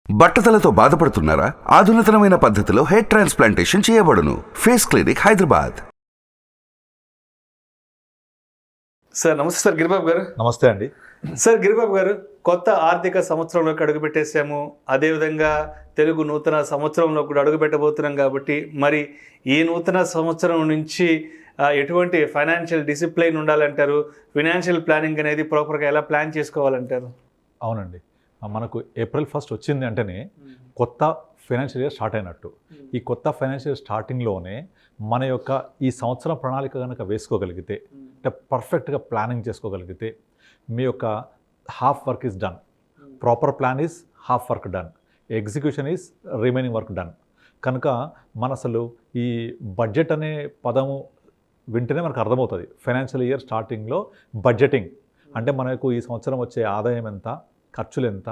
బట్టతలతో బాధపడుతున్నారా? ఆధునితనమైన పద్ధతిలో hair transplantation చేయబడును. Face clinic, Hyderabad. సార్ నమస్తే సార్ గిరిబాబు గారు. నమస్తే అండి. సార్ గిరిబాబు గారు, కొత్త ఆర్థిక సంవత్సరంలోకి అడుగుపెట్టేసాము. అదేవిధంగా తెలుగు నూతన సంవత్సరంలో కూడా అడుగుపెట్టబోతున్నాం కాబట్టి మరి ఈ నూతన సంవత్సరం నుంచి ఎటువంటి ఫైనాన్షియల్ డిసిప్లైన్ ఉండాలంటారు? ఫైనాన్షియల్ ప్లానింగ్ అనేది ప్రాపర్గా ఎలా ప్లాన్ చేసుకోవాలంటారు? అవునండి, మనకు ఏప్రిల్ 1 వచ్చింది అంటేనే కొత్త ఫైనాన్షియల్ ఇయర్ స్టార్ట్ అయినట్టు. ఈ కొత్త ఫైనాన్షియల్ ఇయర్ స్టార్టింగ్లోనే మన యొక్క ఈ సంవత్సరం ప్రణాళిక కనుక వేసుకోగలిగితే, అంటే పర్ఫెక్ట్గా ప్లానింగ్ చేసుకోగలిగితే మీ యొక్క half work is done. Proper plan is half work done, execution is remaining work done. కనుక మన అసలు ఈ బడ్జెట్ అనే పదము వింటేనే మనకు అర్థమవుతుంది. ఫైనాన్షియల్ ఇయర్ స్టార్టింగ్లో బడ్జెటింగ్ అంటే మనకు ఈ సంవత్సరం వచ్చే ఆదాయం ఎంత, ఖర్చులు ఎంత,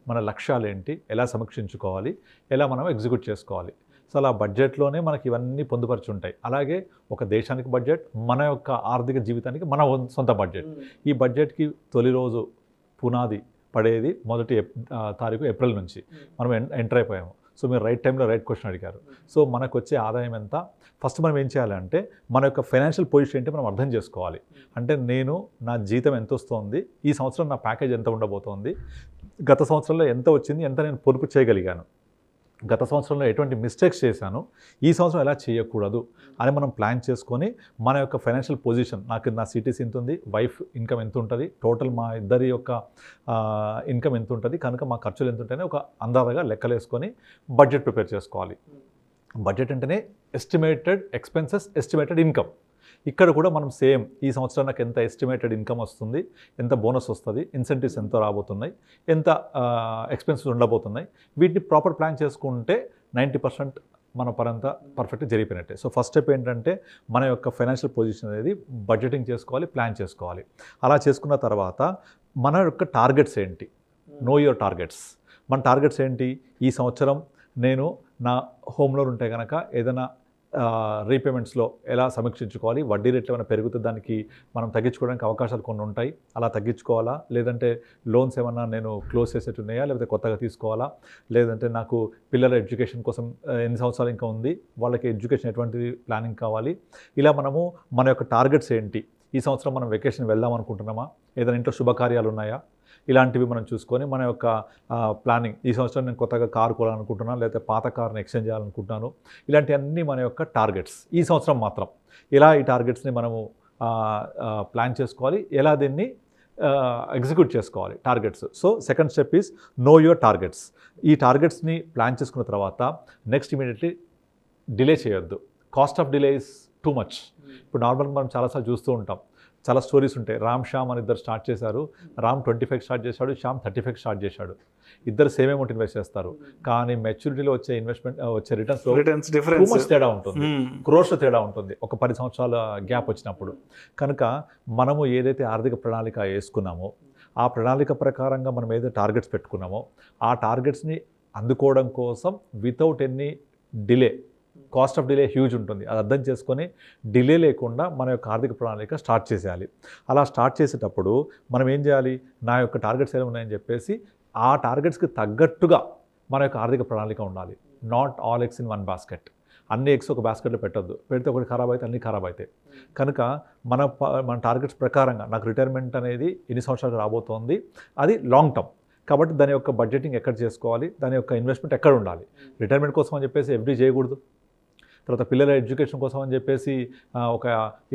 మన లక్ష్యాలు ఏంటి, ఎలా సమీక్షించుకోవాలి, ఎలా మనం ఎగ్జిక్యూట్ చేసుకోవాలి. సో అలా బడ్జెట్లోనే మనకి ఇవన్నీ పొందుపరిచి ఉంటాయి. అలాగే ఒక దేశానికి బడ్జెట్, మన యొక్క ఆర్థిక జీవితానికి మన సొంత బడ్జెట్. ఈ బడ్జెట్కి తొలి రోజు పునాది పడేది 1 తారీఖు ఏప్రిల్ నుంచి మనం ఎంటర్ అయిపోయాము. సో మీరు రైట్ టైంలో రైట్ క్వశ్చన్ అడిగారు. సో మనకు వచ్చే ఆదాయం ఎంత, ఫస్ట్ మనం ఏం చేయాలంటే మన యొక్క ఫైనాన్షియల్ పొజిషన్ ఏంటి మనం అర్థం చేసుకోవాలి. అంటే నేను నా జీతం ఎంత వస్తుంది, ఈ సంవత్సరం నా ప్యాకేజ్ ఎంత ఉండబోతోంది, గత సంవత్సరంలో ఎంత వచ్చింది, ఎంత నేను పొదుపు చేయగలిగాను, గత సంవత్సరంలో ఎటువంటి మిస్టేక్స్ చేశాను, ఈ సంవత్సరం ఎలా చేయకూడదు అని మనం ప్లాన్ చేసుకొని మన యొక్క ఫైనాన్షియల్ పొజిషన్, నా సిటీసీ ఎంత ఉంది, వైఫ్ ఇన్కమ్ ఎంత ఉంటుంది, టోటల్ మా ఇద్దరి యొక్క ఇన్కమ్ ఎంత ఉంటుంది, కనుక మా ఖర్చులు ఎంత ఉంటాయని ఒక అందాజగా లెక్కలేసుకొని బడ్జెట్ ప్రిపేర్ చేసుకోవాలి. బడ్జెట్ అంటేనే ఎస్టిమేటెడ్ ఎక్స్పెన్సెస్, ఎస్టిమేటెడ్ ఇన్కమ్. ఇక్కడ కూడా మనం సేమ్ ఈ సంవత్సరం నాకు ఎంత ఎస్టిమేటెడ్ ఇన్కమ్ వస్తుంది, ఎంత బోనస్ వస్తుంది, ఇన్సెంటివ్స్ ఎంత రాబోతున్నాయి, ఎంత ఎక్స్పెన్సెస్ ఉండబోతున్నాయి, వీటిని ప్రాపర్ ప్లాన్ చేసుకుంటే 90% మన పరంతా పర్ఫెక్ట్గా జరిగిపోయినట్టే. సో ఫస్ట్ స్టెప్ ఏంటంటే మన యొక్క ఫైనాన్షియల్ పొజిషన్ అనేది బడ్జెటింగ్ చేసుకోవాలి, ప్లాన్ చేసుకోవాలి. అలా చేసుకున్న తర్వాత మన యొక్క టార్గెట్స్ ఏంటి, నో యువర్ టార్గెట్స్. మన టార్గెట్స్ ఏంటి, ఈ సంవత్సరం నేను నా హోమ్ లోన్ ఉంటే కనుక ఏదైనా రీపేమెంట్స్లో ఎలా సమీక్షించుకోవాలి, వడ్డీ రేట్లు ఏమైనా పెరిగితే దానికి మనం తగ్గించుకోవడానికి అవకాశాలు కొన్ని ఉంటాయి, అలా తగ్గించుకోవాలా, లేదంటే లోన్స్ ఏమన్నా నేను క్లోజ్ చేసేట్టు ఉన్నాయా, లేకపోతే కొత్తగా తీసుకోవాలా, లేదంటే నాకు పిల్లల ఎడ్యుకేషన్ కోసం ఎన్ని సంవత్సరాలు ఇంకా ఉంది, వాళ్ళకి ఎడ్యుకేషన్ ఎటువంటి ప్లానింగ్ కావాలి. ఇలా మనము మన యొక్క టార్గెట్స్ ఏంటి, ఈ సంవత్సరం మనం వెకేషన్ వెళ్దాం అనుకుంటున్నామా, ఏదైనా ఇంట్లో శుభకార్యాలు ఉన్నాయా, ఇలాంటివి మనం చూసుకొని మన యొక్క ప్లానింగ్, ఈ సంవత్సరం నేను కొత్తగా కారు కొనాలనుకుంటున్నాను, లేకపోతే పాత కార్ని ఎక్స్చేంజ్ చేయాలనుకుంటున్నాను, ఇలాంటివన్నీ మన యొక్క టార్గెట్స్ ఈ సంవత్సరం మాత్రం. ఇలా ఈ టార్గెట్స్ని మనము ప్లాన్ చేసుకోవాలి, ఎలా దీన్ని ఎగ్జిక్యూట్ చేసుకోవాలి targets. So second step is know your targets. ఈ టార్గెట్స్ని ప్లాన్ చేసుకున్న తర్వాత నెక్స్ట్ ఇమీడియట్లీ డిలే చేయొద్దు. Cost of delay is too much. ఇప్పుడు నార్మల్గా మనం చాలాసార్లు చూస్తూ ఉంటాం, చాలా స్టోరీస్ ఉంటాయి. శ్యామ్ అని ఇద్దరు స్టార్ట్ చేశారు. రామ్ 25 స్టార్ట్ చేశాడు, శ్యామ్ 35 స్టార్ట్ చేశాడు. ఇద్దరు సేమ్ అమౌంట్ ఇన్వెస్ట్ చేస్తారు, కానీ మెచ్యూరిటీలో వచ్చే ఇన్వెస్ట్మెంట్ వచ్చే రిటర్న్స్ టూ మచ్ తేడా ఉంటుంది, క్రోర్స్ తేడా ఉంటుంది ఒక 10 సంవత్సరాల గ్యాప్ వచ్చినప్పుడు. కనుక మనము ఏదైతే ఆర్థిక ప్రణాళిక వేసుకున్నామో ఆ ప్రణాళిక ప్రకారంగా మనం ఏదైతే టార్గెట్స్ పెట్టుకున్నామో ఆ టార్గెట్స్ని అందుకోవడం కోసం without any delay, cost of delay huge ఉంటుంది, అది అర్థం చేసుకొని డిలే లేకుండా మన యొక్క ఆర్థిక ప్రణాళిక స్టార్ట్ చేసేయాలి. అలా స్టార్ట్ చేసేటప్పుడు మనం ఏం చేయాలి, నా యొక్క టార్గెట్స్ ఏమి ఉన్నాయని చెప్పేసి ఆ టార్గెట్స్కి తగ్గట్టుగా మన యొక్క ఆర్థిక ప్రణాళిక ఉండాలి. Not all eggs in one basket. అన్ని ఎగ్స్ ఒక బాస్కెట్లో పెట్టొద్దు, పెడితే ఒకటి ఖరాబ్ అయితే అన్నీ ఖరాబ్ అవుతాయి. కనుక మన టార్గెట్స్ ప్రకారంగా నాకు రిటైర్మెంట్ అనేది ఎన్ని సంవత్సరాలు రాబోతోంది, అది లాంగ్ టర్మ్ కాబట్టి దాని యొక్క బడ్జెటింగ్ ఎక్కడ చేసుకోవాలి, దాని యొక్క ఇన్వెస్ట్మెంట్ ఎక్కడ ఉండాలి. రిటైర్మెంట్ కోసం అని చెప్పేసి ఎవ్రీ చేయకూడదు, తర్వాత పిల్లల ఎడ్యుకేషన్ కోసం అని చెప్పేసి ఒక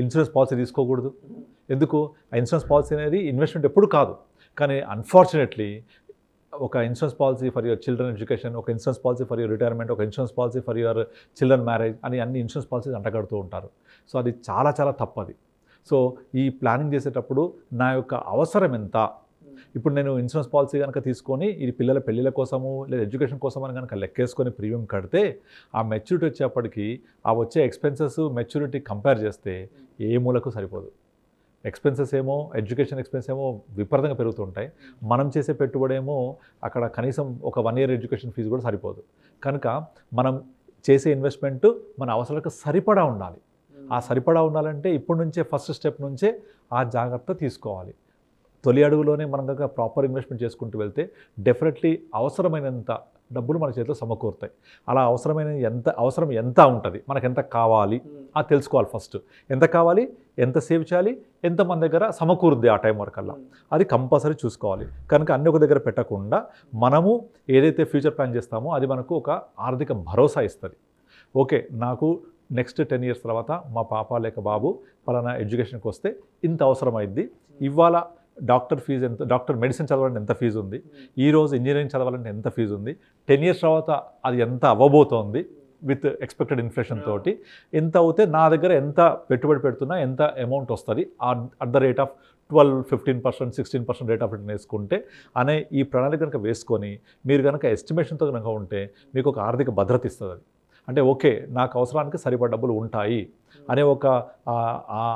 ఇన్సూరెన్స్ పాలసీ తీసుకోకూడదు. ఎందుకు, ఆ ఇన్సూరెన్స్ పాలసీ అనేది ఇన్వెస్ట్మెంట్ ఎప్పుడు కాదు, కానీ అన్ఫార్చునేట్లీ ఒక insurance policy for your children education, ఒక insurance policy for your retirement, ఒక insurance policy for your children marriage అని అన్ని ఇన్సూరెన్స్ పాలసీస్ అంటగడుతూ ఉంటారు. సో అది చాలా చాలా తప్పది. సో ఈ ప్లానింగ్ చేసేటప్పుడు నా యొక్క అవసరం ఎంత, ఇప్పుడు నేను ఇన్సూరెన్స్ పాలసీ కనుక తీసుకొని ఇది పిల్లల పెళ్ళిళ్ళ కోసము లేదా ఎడ్యుకేషన్ కోసం అని కనుక లెక్కేసుకొని ప్రీమియం కడితే ఆ మెచ్యూరిటీ వచ్చేప్పటికి ఆ వచ్చే ఎక్స్పెన్సెస్ మెచ్యూరిటీ కంపేర్ చేస్తే ఏ మూలకు సరిపోదు. ఎక్స్పెన్సెస్ ఏమో, ఎడ్యుకేషన్ ఎక్స్పెన్స్ ఏమో విపరీతంగా పెరుగుతుంటాయి, మనం చేసే పెట్టుబడి ఏమో అక్కడ కనీసం ఒక 1 year ఎడ్యుకేషన్ ఫీజు కూడా సరిపోదు. కనుక మనం చేసే ఇన్వెస్ట్మెంట్ మన అవసరాలకు సరిపడా ఉండాలి. ఆ సరిపడా ఉండాలంటే ఇప్పటి నుంచే ఫస్ట్ స్టెప్ నుంచే ఆ జాగ్రత్త తీసుకోవాలి. తొలి అడుగులోనే మనం కనుక ప్రాపర్ ఇన్వెస్ట్మెంట్ చేసుకుంటూ వెళ్తే డెఫినెట్లీ అవసరమైనంత డబ్బులు మన చేతిలో సమకూరుతాయి. అలా అవసరం ఎంత ఉంటుంది, మనకు ఎంత కావాలి అది తెలుసుకోవాలి. ఫస్ట్ ఎంత కావాలి, ఎంత సేవ్ చేయాలి, ఎంత మన దగ్గర సమకూరుద్ది ఆ టైం వరకల్లా, అది కంపల్సరీ చూసుకోవాలి. కనుక అన్ని ఒక దగ్గర పెట్టకుండా మనము ఏదైతే ఫ్యూచర్ ప్లాన్ చేస్తామో అది మనకు ఒక ఆర్థిక భరోసా ఇస్తుంది. ఓకే, నాకు నెక్స్ట్ 10 years తర్వాత మా పాప లేక బాబు పలానా ఎడ్యుకేషన్కి వస్తే ఇంత అవసరం అయింది, ఇవాళ డాక్టర్ ఫీజు ఎంత, డాక్టర్ మెడిసిన్ చదవాలంటే ఎంత ఫీజు ఉంది, ఈరోజు ఇంజనీరింగ్ చదవాలంటే ఎంత ఫీజు ఉంది, 10 years తర్వాత అది ఎంత అవ్వబోతోంది విత్ ఎక్స్పెక్టెడ్ ఇన్ఫ్లేషన్ తోటి, ఎంత అవుతే నా దగ్గర ఎంత పెట్టుబడి పెడుతున్నా ఎంత అమౌంట్ వస్తుంది at the rate of 12-15%, 16% rate of return వేసుకుంటే అనే ఈ ప్రణాళిక కనుక వేసుకొని మీరు కనుక ఎస్టిమేషన్తో కనుక ఉంటే మీకు ఒక ఆర్థిక భద్రత ఇస్తుంది. అది అంటే ఓకే, నాకు అవసరానికి సరిపడ డబ్బులు ఉంటాయి అనే ఒక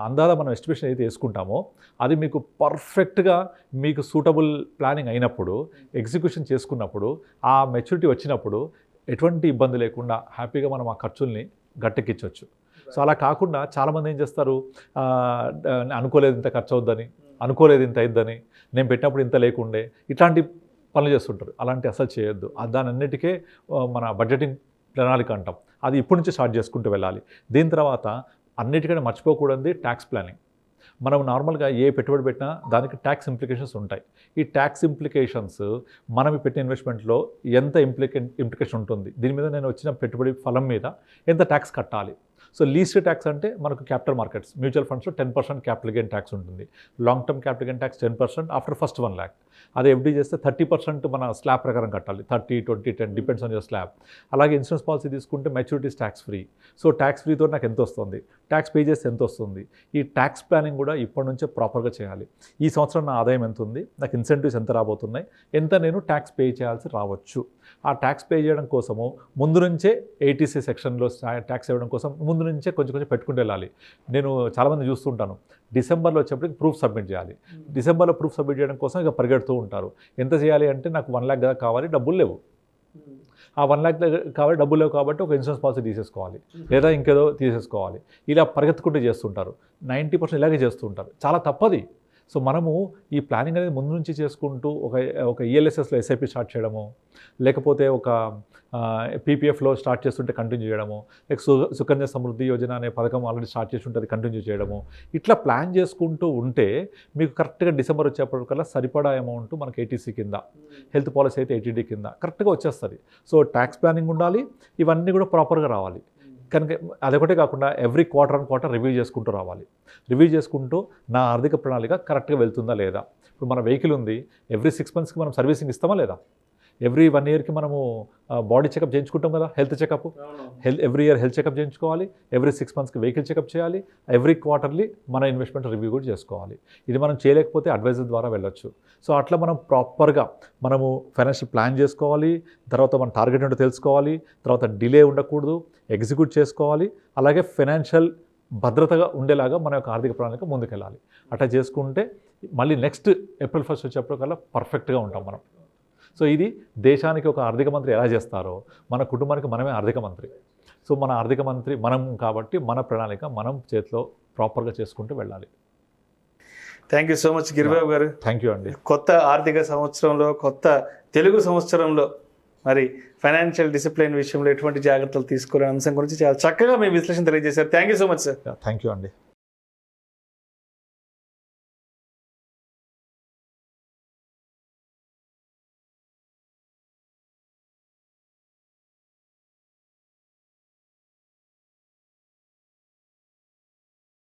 అందాల మనం ఎస్టిమేషన్ అయితే వేసుకుంటామో అది మీకు పర్ఫెక్ట్గా మీకు సూటబుల్ ప్లానింగ్ అయినప్పుడు, ఎగ్జిక్యూషన్ చేసుకున్నప్పుడు, ఆ మెచ్యూరిటీ వచ్చినప్పుడు ఎటువంటి ఇబ్బంది లేకుండా హ్యాపీగా మనం ఆ ఖర్చుల్ని గట్టెక్కించవచ్చు. సో అలా కాకుండా చాలామంది ఏం చేస్తారు, అనుకోలేదు ఇంత ఖర్చు అవుద్దని, అనుకోలేదు ఇంత అయిద్దని, నేను పెట్టినప్పుడు ఇంత లేకుండే, ఇట్లాంటి పనులు చేస్తుంటారు. అలాంటి అసలు చేయొద్దు. దాని అన్నిటికీ మన బడ్జెటింగ్ ప్రణాళిక అంటాం, అది ఇప్పటి నుంచి స్టార్ట్ చేసుకుంటూ వెళ్ళాలి. దీని తర్వాత అన్నిటికంటే మర్చిపోకూడదు ట్యాక్స్ ప్లానింగ్. మనం నార్మల్గా ఏ పెట్టుబడి పెట్టినా దానికి ట్యాక్స్ ఇంప్లికేషన్స్ ఉంటాయి. ఈ ట్యాక్స్ ఇంప్లికేషన్స్ మనం పెట్టిన ఇన్వెస్ట్మెంట్లో ఎంత ఇంప్లికేషన్ ఉంటుంది, దీని మీద నేను వచ్చిన పెట్టుబడి ఫలం మీద ఎంత ట్యాక్స్ కట్టాలి. సో లీస్ట్ ట్యాక్స్ అంటే మనకు క్యాపిటల్ మార్కెట్స్, మ్యూచువల్ ఫండ్స్లో 10% క్యాపిటల్ గెయిన్ ట్యాక్స్ ఉంటుంది. Long term capital gain tax 10% after first 1 lakh. అదే ఎఫ్డీ చేస్తే 30% మన స్లాబ్ ప్రకారం కట్టాలి, 30, 20, 10 డిపెండ్స్ ఆన్ యువర్ స్లాబ్. అలాగే ఇన్సూరెన్స్ పాలసీ తీసుకుంటే maturities tax free. So tax ఫ్రీతో నాకు ఎంత వస్తుంది, ట్యాక్స్ పే చేస్తే ఎంత వస్తుంది, ఈ ట్యాక్స్ ప్లానింగ్ కూడా ఇప్పటి నుంచే ప్రాపర్గా చేయాలి. ఈ సంవత్సరం నా ఆదాయం ఎంత ఉంది, నాకు ఇన్సెంటివ్స్ ఎంత రాబోతున్నాయి, ఎంత నేను ట్యాక్స్ పే చేయాల్సి రావచ్చు. ఆ ట్యాక్స్ పే చేయడం కోసము ముందు నుంచే ఏటీసీ సెక్షన్లో ట్యాక్స్ ఇవ్వడం కోసం ముందు నుంచే కొంచెం పెట్టుకుంటూ వెళ్ళాలి. నేను చాలామంది చూస్తుంటాను, డిసెంబర్లో వచ్చేప్పటికి ప్రూఫ్ సబ్మిట్ చేయాలి. డిసెంబర్లో ప్రూఫ్ సబ్మిట్ చేయడం కోసం ఇక పరిగెడుతూ ఉంటారు. ఎంత చేయాలి అంటే నాకు 1 lakh కదా కావాలి, డబ్బులు లేవు. ఆ 1 lakh కావాలి, డబ్బులు లేవు కాబట్టి ఒక ఇన్సూరెన్స్ పాలసీ తీసేసుకోవాలి, లేదా ఇంకేదో తీసేసుకోవాలి. ఇలా పరిగెత్తుకుంటూ చేస్తుంటారు. 90% ఇలాగే చేస్తూ ఉంటారు. చాలా తప్పది. సో మనము ఈ ప్లానింగ్ అనేది ముందు నుంచి చేసుకుంటూ ఒక ఈఎల్ఎస్ఎస్లో ఎస్ఐపి స్టార్ట్ చేయడము, లేకపోతే ఒక పీపీఎఫ్లో స్టార్ట్ చేస్తుంటే కంటిన్యూ చేయడము, లేక సుకన్య సమృద్ధి యోజన అనే పథకం ఆల్రెడీ స్టార్ట్ చేసి ఉంటుంది కంటిన్యూ చేయడము, ఇట్లా ప్లాన్ చేసుకుంటూ ఉంటే మీకు కరెక్ట్గా డిసెంబర్ వచ్చేప్పటికల్లా సరిపడా అమౌంట్ మనకి ఏటీసీ కింద, హెల్త్ పాలసీ అయితే ఏటీడీ కింద కరెక్ట్గా వచ్చేస్తుంది. సో ట్యాక్స్ ప్లానింగ్ ఉండాలి, ఇవన్నీ కూడా ప్రాపర్గా రావాలి. కనుక అదొకటే కాకుండా ఎవ్రీ క్వార్టర్ రివ్యూ చేసుకుంటూ రావాలి. రివ్యూ చేసుకుంటూ నా ఆర్థిక ప్రణాళిక కరెక్ట్గా వెళ్తుందా లేదా. ఇప్పుడు మన వెహికల్ ఉంది, ఎవ్రీ 6 monthsకి మనం సర్వీసింగ్ ఇస్తామా లేదా, ఎవ్రీ 1 yearకి మనము బాడీ చెకప్ చేయించుకుంటాం కదా, health checkup, every year health checkup చేయించుకోవాలి, ఎవ్రీ 6 monthsకి వెహికల్ చెకప్ చేయాలి, ఎవ్రీ క్వార్టర్లీ మన ఇన్వెస్ట్మెంట్ రివ్యూ కూడా చేసుకోవాలి. ఇది మనం చేయలేకపోతే అడ్వైజర్ ద్వారా వెళ్ళొచ్చు. సో అట్లా మనం ప్రాపర్గా మనము ఫైనాన్షియల్ ప్లాన్ చేసుకోవాలి, తర్వాత మన టార్గెట్ ఏంటో తెలుసుకోవాలి, తర్వాత డిలే ఉండకూడదు, ఎగ్జిక్యూట్ చేసుకోవాలి, అలాగే ఫైనాన్షియల్ భద్రతగా ఉండేలాగా మన యొక్క ఆర్థిక ప్రణాళిక ముందుకెళ్ళాలి. అట్లా చేసుకుంటే మళ్ళీ నెక్స్ట్ April 1st వచ్చేప్పటికల్లా పర్ఫెక్ట్గా ఉంటాం మనం. సో ఇది దేశానికి ఒక ఆర్థిక మంత్రి ఎలా చేస్తారో మన కుటుంబానికి మనమే ఆర్థిక మంత్రి. సో మన ఆర్థిక మంత్రి మనం కాబట్టి మన ప్రణాళిక మనం చేతిలో ప్రాపర్గా చేసుకుంటూ వెళ్ళాలి. Thank you so much Giribabu garu. Thank you అండి. కొత్త ఆర్థిక సంవత్సరంలో, కొత్త తెలుగు సంవత్సరంలో మరి ఫైనాన్షియల్ డిసిప్లిన్ విషయంలో ఎటువంటి జాగ్రత్తలు తీసుకోవాలనే అంశం గురించి చాలా చక్కగా మీ విశ్లేషణ తెలియజేశారు. Thank you so much sir. Thank you అండి.